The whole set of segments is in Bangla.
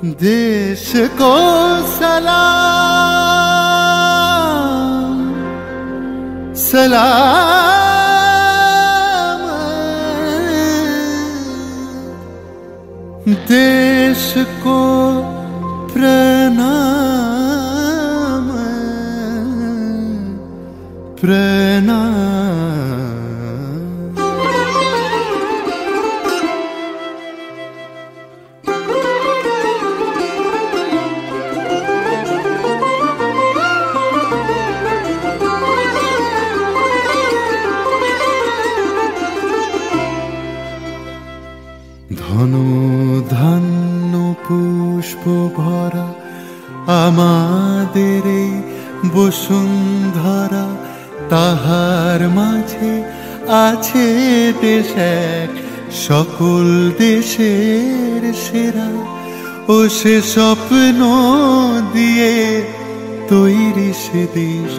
देश को सलाम सलाम, देश को प्रणाम प्रणाम। ধনু ধান্য পুষ্প ভরা আমাদের এই বসুন্ধরা, তাহার মাঝে আছে দেশ এক সকল দেশের সেরা। ও সে স্বপ্ন দিয়ে তৈরি সে দেশ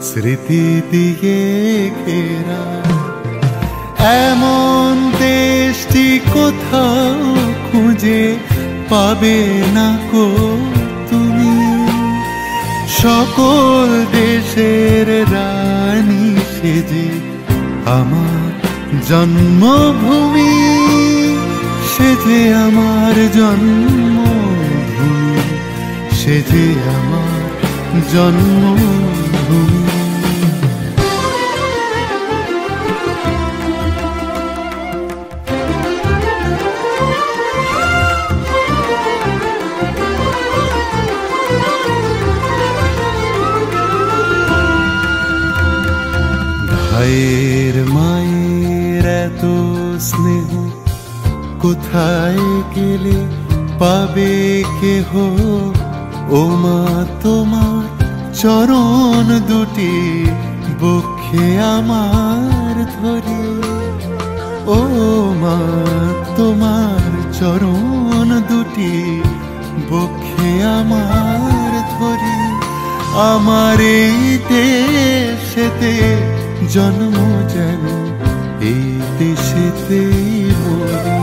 স্মৃতি দিয়ে ঘেরা। এমন দেশটি কোথাও খুঁজে পাবে না কো তুমি, সকল দেশের রানী সেজে আমার জন্মভূমি, সেজে আমার জন্মভূমি, সেজে আমার জন্মভূমি। ভাইয়ের মায়ের এত স্নেহ কোথায় গেলে পাবে কেহ, ও মা তোমার চরণ দুটি বক্ষে আমার ধরে। ও মা তোমার চরণ দুটি বক্ষে আমার ধরে। আমার এই দেশেতে জন্ম যেন এই দেশেতেই মরি।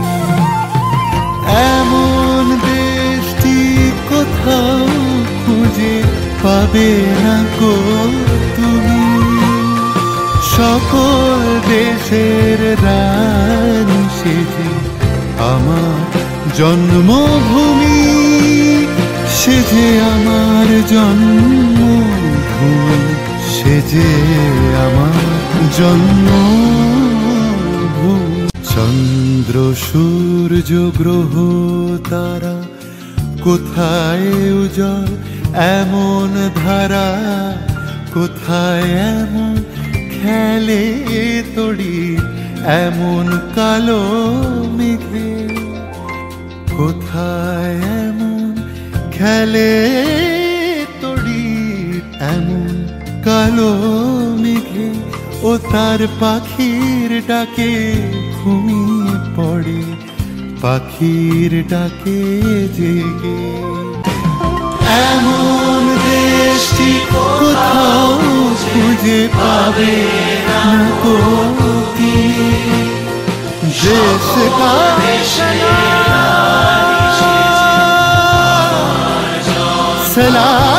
এমন দেশটি কোথাও খুঁজে পাবে না গো তুমি, সকল দেশের রানী সেজে আমার জন্মভূমি, সেজে আমার জন্মভূমি, সেজে আমার জন্মভূমি। চন্দ্র সূর্য গ্রহ তারা কোথায় উজ্জ্বল এমন ধারা, কোথায় এমন খেলে তড়ি এমন কালো মেঘে, কোথায় এমন খেলে তড়ি এমন কালো মেঘে। ও তার পাখির ডাকে ঘুমিয়ে পড়ে, পাখির ডাকে জেগে। এমন দেশটি কোথাও খুঁজে পাবে না গো তুমি, দেশ কা सलाम।